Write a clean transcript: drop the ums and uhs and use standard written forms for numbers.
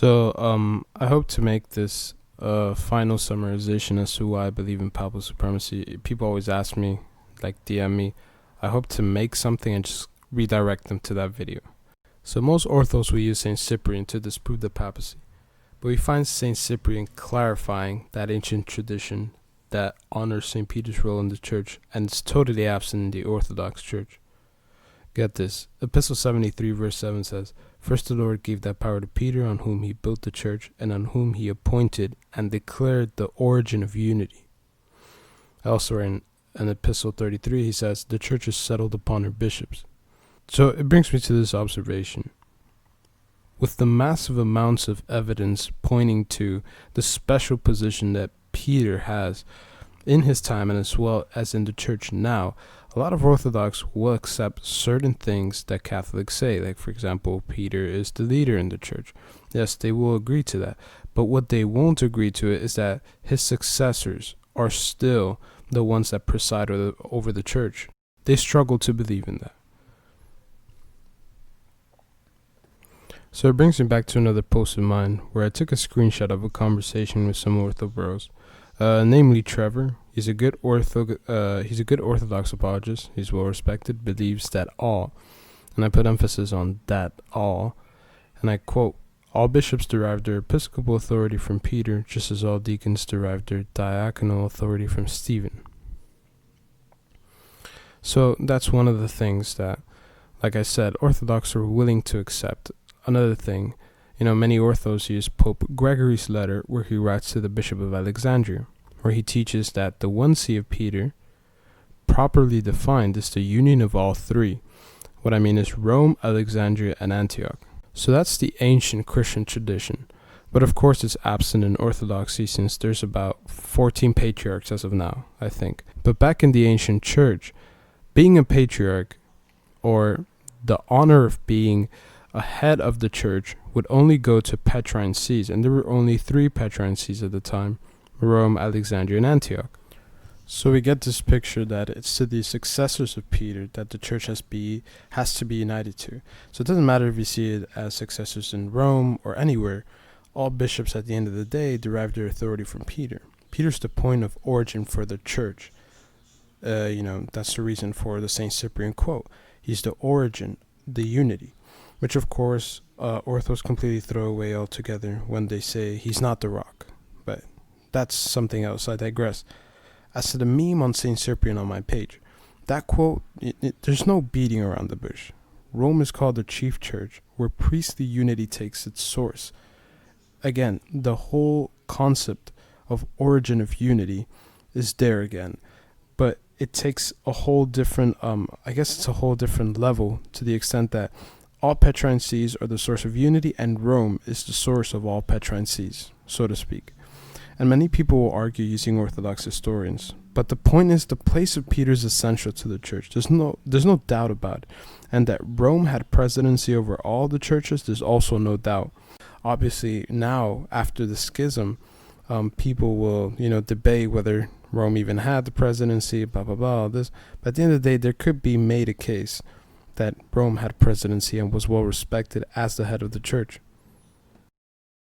I hope to make this a final summarization as to why I believe in papal supremacy. People always ask me, like DM me. I hope to make something and just redirect them to that video. So most orthos will use Saint Cyprian to disprove the papacy, but we find Saint Cyprian clarifying that ancient tradition that honors Saint Peter's role in the church and is totally absent in the Orthodox Church. Get this, Epistle 73 verse 7 says, "First the Lord gave that power to Peter, on whom he built the church, and on whom he appointed and declared the origin of unity." Elsewhere in Epistle 33, he says, "The church is settled upon her bishops." So it brings me to this observation. With the massive amounts of evidence pointing to the special position that Peter has in his time and as well as in the church now, a lot of Orthodox will accept certain things that Catholics say. Like, for example, Peter is the leader in the church. Yes, they will agree to that. But what they won't agree to is that his successors are still the ones that preside over the church. They struggle to believe in that. So it brings me back to another post of mine where I took a screenshot of a conversation with some Ortho bros, namely Trevor. He's a good Orthodox apologist. He's well respected, believes that all, and I put emphasis on that all, and I quote, "All bishops derive their episcopal authority from Peter, just as all deacons derive their diaconal authority from Stephen." So that's one of the things that, like I said, Orthodox are willing to accept. Another thing, many orthos use Pope Gregory's letter where he writes to the Bishop of Alexandria, where he teaches that the one see of Peter, properly defined, is the union of all three. What I mean is Rome, Alexandria, and Antioch. So that's the ancient Christian tradition. But of course it's absent in Orthodoxy since there's about 14 patriarchs as of now, I think. But back in the ancient church, being a patriarch, or the honor of being a head of the church, would only go to Petrine sees, and there were only 3 Petrine sees at the time: Rome, Alexandria, and Antioch. So we get this picture that it's to the successors of Peter that the church has to be united to. So it doesn't matter if you see it as successors in Rome or anywhere. All bishops at the end of the day derive their authority from Peter. Peter's the point of origin for the church. That's the reason for the Saint Cyprian quote. He's the origin, the unity, which of course orthos completely throw away altogether when they say he's not the rock. But that's something else. I digress. As to the meme on Saint Cyprian on my page, that quote, there's no beating around the bush. Rome is called the chief church, where priestly unity takes its source. Again, the whole concept of origin of unity is there again, but it takes a whole different, it's a whole different level, to the extent that all Petrine sees are the source of unity, and Rome is the source of all Petrine sees, so to speak. And many people will argue using Orthodox historians, but the point is the place of Peter is essential to the church. There's no doubt about it. And that Rome had presidency over all the churches, there's also no doubt. Obviously now, after the schism, people will debate whether Rome even had the presidency, blah blah blah, all this. But at the end of the day, there could be made a case that Rome had presidency and was well respected as the head of the church.